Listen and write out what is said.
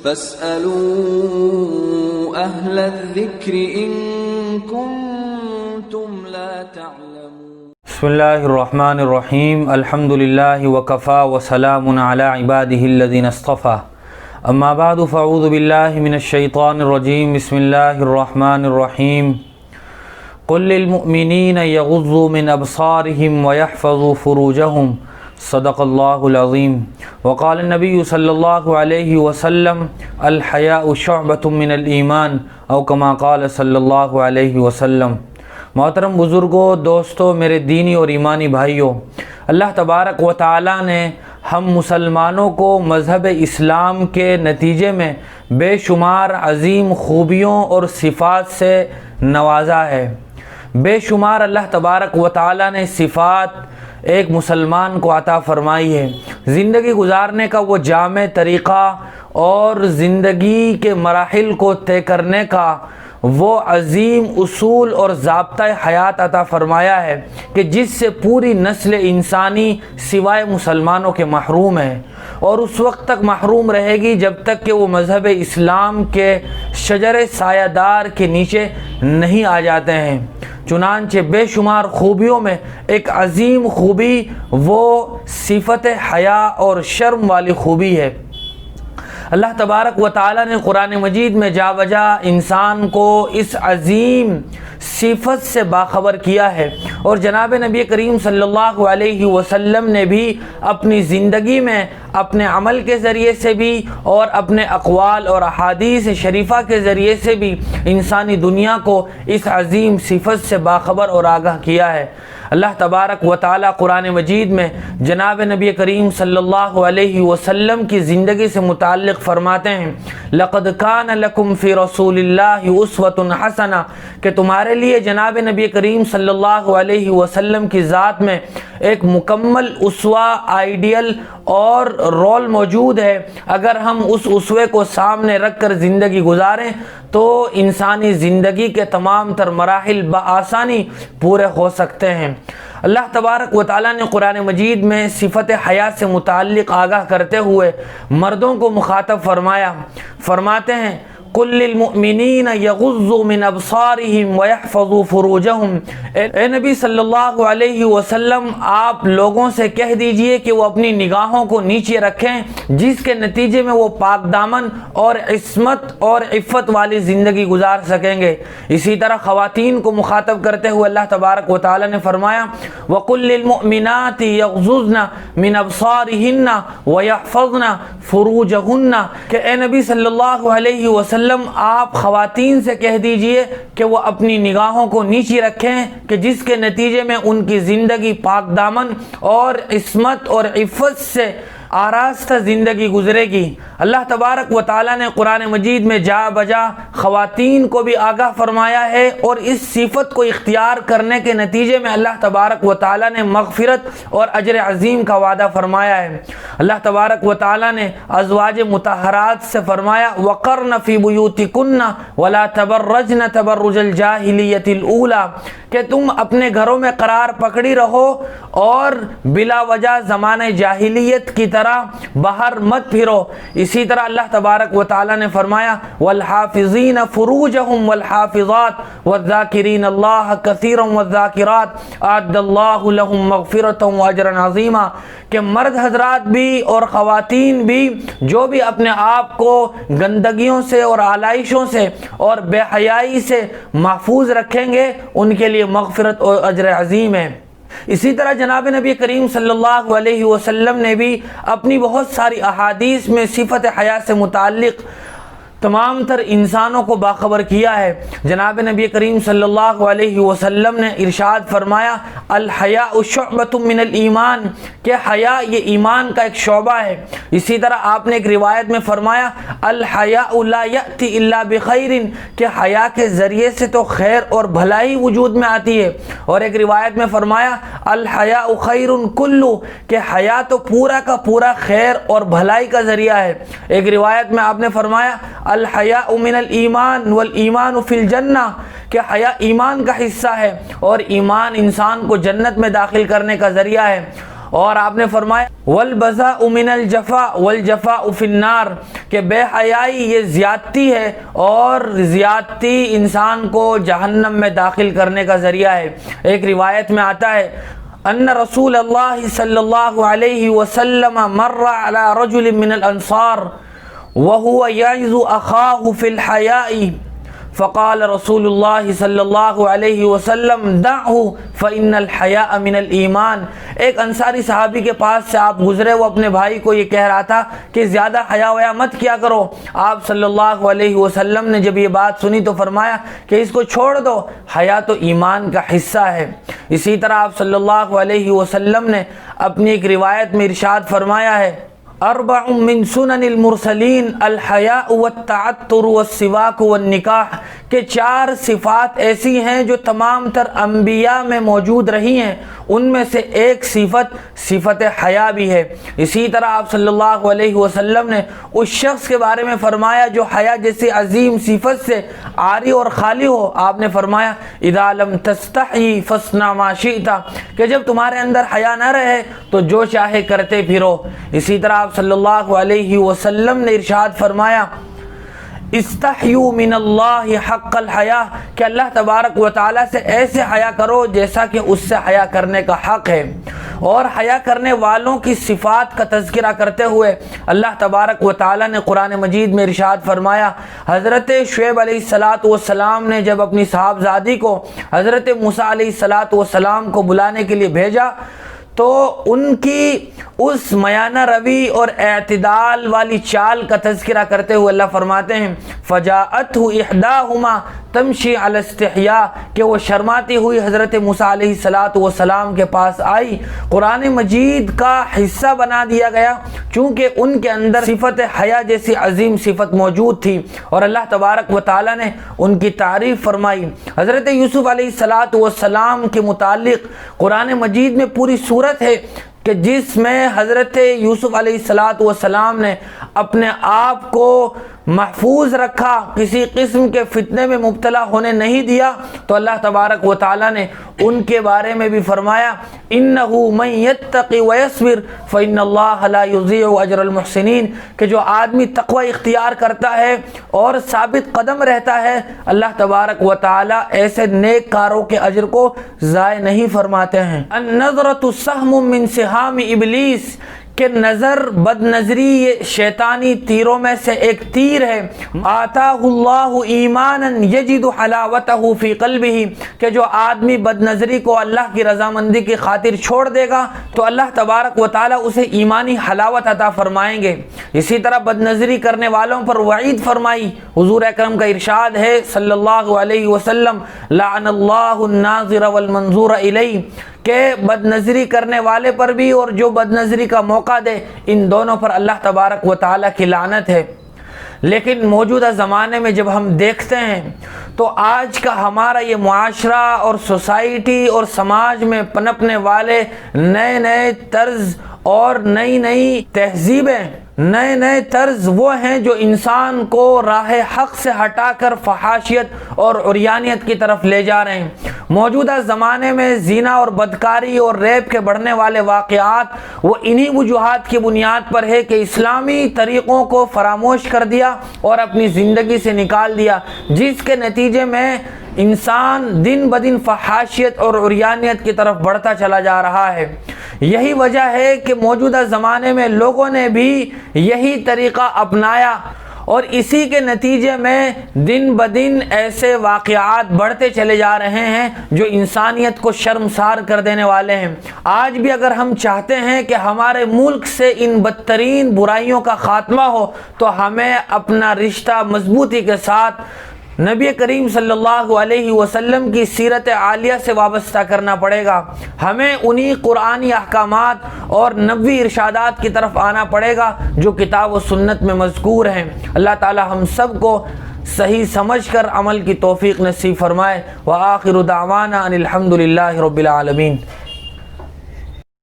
فاسألوا أهل الذكر إن كنتم لا تعلمون. بسم اللہ الرحمن الرحیم. الحمد للہ وکفا وسلام علی عباده الذین اصطفى. اما بعد فاعوذ باللہ من الشیطان الرجیم. بسم اللہ الرحمن الرحیم. قل للمؤمنین یغضوا من ابصارهم ویحفظوا فروجهم صدق اللہ العظیم. وقال النبی صلی اللہ علیہ وسلم الحیاء شعبۃ من الایمان او کما قال صلی اللہ علیہ وسلم. محترم بزرگوں، دوستوں، میرے دینی اور ایمانی بھائیوں، اللہ تبارک و تعالی نے ہم مسلمانوں کو مذہب اسلام کے نتیجے میں بے شمار عظیم خوبیوں اور صفات سے نوازا ہے. بے شمار اللہ تبارک و تعالی نے صفات ایک مسلمان کو عطا فرمائی ہے. زندگی گزارنے کا وہ جامع طریقہ اور زندگی کے مراحل کو طے کرنے کا وہ عظیم اصول اور ضابطۂ حیات عطا فرمایا ہے کہ جس سے پوری نسل انسانی سوائے مسلمانوں کے محروم ہے، اور اس وقت تک محروم رہے گی جب تک کہ وہ مذہب اسلام کے شجر سایہ دار کے نیچے نہیں آ جاتے ہیں. چنانچہ بے شمار خوبیوں میں ایک عظیم خوبی وہ صفت حیا اور شرم والی خوبی ہے. اللہ تبارک و تعالی نے قرآن مجید میں جا بجا انسان کو اس عظیم صفت سے باخبر کیا ہے، اور جناب نبی کریم صلی اللہ علیہ وسلم نے بھی اپنی زندگی میں اپنے عمل کے ذریعے سے بھی اور اپنے اقوال اور احادیث شریفہ کے ذریعے سے بھی انسانی دنیا کو اس عظیم صفت سے باخبر اور آگاہ کیا ہے. اللہ تبارک و تعالی قرآن مجید میں جناب نبی کریم صلی اللہ علیہ وسلم کی زندگی سے متعلق فرماتے ہیں لقد کان لکم فی رسول اللہ اسوۃ حسنہ، کہ تمہارے لیے جناب نبی کریم صلی اللہ علیہ وسلم کی ذات میں ایک مکمل اسوہ، آئیڈیل اور رول موجود ہے. اگر ہم اس اسوے کو سامنے رکھ کر زندگی گزاریں تو انسانی زندگی کے تمام تر مراحل بآسانی پورے ہو سکتے ہیں. اللہ تبارک و تعالیٰ نے قرآن مجید میں صفت حیا سے متعلق آگاہ کرتے ہوئے مردوں کو مخاطب فرماتے ہیں قل للمؤمنین یغضوا من ابصارهم ویحفظوا فروجهم. اے نبی صلی اللہ علیہ وسلم، آپ لوگوں سے کہہ دیجئے کہ وہ اپنی نگاہوں کو نیچے رکھیں، جس کے نتیجے میں وہ پاک دامن اور عصمت اور عفت والی زندگی گزار سکیں گے. اسی طرح خواتین کو مخاطب کرتے ہوئے اللہ تبارک و تعالی نے فرمایا وقل للمؤمنات یغضضن من ابصارهن ویحفظن فروجهن، کہ اے نبی صلی اللہ علیہ وسلم آپ خواتین سے کہہ دیجئے کہ وہ اپنی نگاہوں کو نیچے رکھیں کہ جس کے نتیجے میں ان کی زندگی پاک دامن اور عصمت اور عفت سے آراستہ زندگی گزرے گی. اللہ تبارک و تعالی نے قرآن مجید میں جا بجا خواتین کو بھی آگاہ فرمایا ہے، اور اس صفت کو اختیار کرنے کے نتیجے میں اللہ تبارک و تعالی نے مغفرت اور اجر عظیم کا وعدہ فرمایا ہے. اللہ تبارک و تعالی نے ازواج مطہرات سے فرمایا وقرن فی بیوتکن ولا تبرجن تبرج الجاہلیۃ الاولی، کہ تم اپنے گھروں میں قرار پکڑی رہو اور بلا وجہ زمانہ جاہلیت کی طرح باہر مت پھرو. اسی طرح اللہ تبارک و تعالی نے فرمایا والحافظین فروجهم والحافظات والذاکرین اللہ کثیرا والذاکرات اعد اللہ لهم مغفرۃ واجرا عظیما، کہ مرد حضرات بھی اور خواتین بھی جو بھی اپنے آپ کو گندگیوں سے اور آلائشوں سے اور بے حیائی سے محفوظ رکھیں گے ان کے لیے مغفرت اور اجر عظیم ہے. اسی طرح جناب نبی کریم صلی اللہ علیہ وسلم نے بھی اپنی بہت ساری احادیث میں صفت حیا سے متعلق تمام تر انسانوں کو باخبر کیا ہے. جناب نبی کریم صلی اللہ علیہ وسلم نے ارشاد فرمایا الحیاء شعبۃ من الایمان، کہ حیا یہ ایمان کا ایک شعبہ ہے. اسی طرح آپ نے ایک روایت میں فرمایا الحیاء لا یأتی الا بخیر، کہ حیا کے ذریعے سے تو خیر اور بھلائی وجود میں آتی ہے. اور ایک روایت میں فرمایا الحیاء خیر کلہ، کہ حیا تو پورا کا پورا خیر اور بھلائی کا ذریعہ ہے. ایک روایت میں آپ نے فرمایا الحیاء من الایمان والایمان فی الجنہ، کہ حیا ایمان کا حصہ ہے اور ایمان انسان کو جنت میں داخل کرنے کا ذریعہ ہے. اور آپ نے فرمایا والبذاء من الجفاء والجفاء فی النار کہ بے حیائی یہ زیادتی ہے اور زیادتی انسان کو جہنم میں داخل کرنے کا ذریعہ ہے۔ ایک روایت میں آتا ہے ان رسول اللہ صلی اللہ علیہ وسلم مر علی رجل من الانصار وهو يعظ اخاه في الحياء فقال رسول اللہ صلی اللہ علیہ وسلم دعه فإن الحیاء من الایمان۔ ایک انصاری صحابی کے پاس سے آپ گزرے، وہ اپنے بھائی کو یہ کہہ رہا تھا کہ زیادہ حیا ویا مت کیا کرو۔ آپ صلی اللہ علیہ وسلم نے جب یہ بات سنی تو فرمایا کہ اس کو چھوڑ دو، حیا تو ایمان کا حصہ ہے۔ اسی طرح آپ صلی اللہ علیہ وسلم نے اپنی ایک روایت میں ارشاد فرمایا ہے اربع من سنن المرسلین الحیاء والتعطر والسواک والنکاح کہ 4 صفات ایسی ہیں جو تمام تر انبیاء میں موجود رہی ہیں، ان میں سے ایک صفت حیا بھی ہے۔ اسی طرح آپ صلی اللہ علیہ وسلم نے اس شخص کے بارے میں فرمایا جو حیا جیسی عظیم صفت سے عاری اور خالی ہو، آپ نے فرمایا اذا لم تستحی فاصنع ما شئت کہ جب تمہارے اندر حیا نہ رہے تو جو چاہے کرتے پھرو۔ اسی طرح آپ صلی اللہ علیہ وسلم نے ارشاد فرمایا استحیوا من اللہ حق الحیا کہ اللہ تبارک و تعالیٰ سے ایسے حیا کرو جیسا کہ اس سے حیا کرنے کا حق ہے۔ اور حیا کرنے والوں کی صفات کا تذکرہ کرتے ہوئے اللہ تبارک و تعالیٰ نے قرآن مجید میں ارشاد فرمایا حضرت شعیب علیہ السلام نے جب اپنی صاحبزادی کو حضرت موسیٰ علیہ السلام کو بلانے کے لیے بھیجا تو ان کی اس میانہ روی اور اعتدال والی چال کا تذکرہ کرتے ہوئے اللہ فرماتے ہیں فجاءتہ احداہما تمشی علی استحیاء کہ وہ شرماتی ہوئی حضرت موسیٰ علیہ السلام کے پاس آئی۔ قرآن مجید کا حصہ بنا دیا گیا چونکہ ان کے اندر صفت حیا جیسی عظیم صفت موجود تھی، اور اللہ تبارک و تعالیٰ نے ان کی تعریف فرمائی۔ حضرت یوسف علیہ السلام کے متعلق قرآن مجید میں پوری صورت ہے کہ جس میں حضرت یوسف علیہ السلام نے اپنے آپ کو محفوظ رکھا، کسی قسم کے فتنے میں مبتلا ہونے نہیں دیا، تو اللہ تبارک و تعالیٰ نے ان کے بارے میں بھی فرمایا انہ من یتقی ویصبر فإن اللہ لا یضیع اجر المحسنین کہ جو آدمی تقوی اختیار کرتا ہے اور ثابت قدم رہتا ہے اللہ تبارک و تعالیٰ ایسے نیک کاروں کے اجر کو ضائع نہیں فرماتے ہیں۔ النظرۃ سهم من سہام ابلیس کہ نظر بد نظری یہ شیطانی تیروں میں سے ایک تیر ہے۔ آتاہ اللہ ایمانا یجد حلاوتہ فی قلبہ کہ جو آدمی بد نظری کو اللہ کی رضامندی کی خاطر چھوڑ دے گا تو اللہ تبارک و تعالیٰ اسے ایمانی حلاوت عطا فرمائیں گے۔ اسی طرح بد نظری کرنے والوں پر وعید فرمائی، حضور اکرم کا ارشاد ہے صلی اللہ علیہ وسلم لعن اللہ الناظر والمنظور الیہ کہ بد نظری کرنے والے پر بھی اور جو بد نظری کا موقع دے ان دونوں پر اللہ تبارک و تعالیٰ کی لعنت ہے۔ لیکن موجودہ زمانے میں جب ہم دیکھتے ہیں تو آج کا ہمارا یہ معاشرہ اور سوسائٹی اور سماج میں پنپنے والے نئے طرز اور نئی تہذیبیں، نئے طرز وہ ہیں جو انسان کو راہ حق سے ہٹا کر فحاشیت اور عریانیت کی طرف لے جا رہے ہیں۔ موجودہ زمانے میں زنا اور بدکاری اور ریپ کے بڑھنے والے واقعات وہ انہی وجوہات کی بنیاد پر ہے کہ اسلامی طریقوں کو فراموش کر دیا اور اپنی زندگی سے نکال دیا، جس کے نتیجے میں انسان دن بدن فحاشیت اور عریانیت کی طرف بڑھتا چلا جا رہا ہے۔ یہی وجہ ہے کہ موجودہ زمانے میں لوگوں نے بھی یہی طریقہ اپنایا اور اسی کے نتیجے میں دن بدن ایسے واقعات بڑھتے چلے جا رہے ہیں جو انسانیت کو شرمسار کر دینے والے ہیں۔ آج بھی اگر ہم چاہتے ہیں کہ ہمارے ملک سے ان بدترین برائیوں کا خاتمہ ہو تو ہمیں اپنا رشتہ مضبوطی کے ساتھ نبی کریم صلی اللہ علیہ وسلم کی سیرت عالیہ سے وابستہ کرنا پڑے گا۔ ہمیں انہی قرآنی احکامات اور نبوی ارشادات کی طرف آنا پڑے گا جو کتاب و سنت میں مذکور ہیں۔ اللہ تعالی ہم سب کو صحیح سمجھ کر عمل کی توفیق نصیب فرمائے۔ وآخر دعوانا ان الحمد للہ رب العالمین۔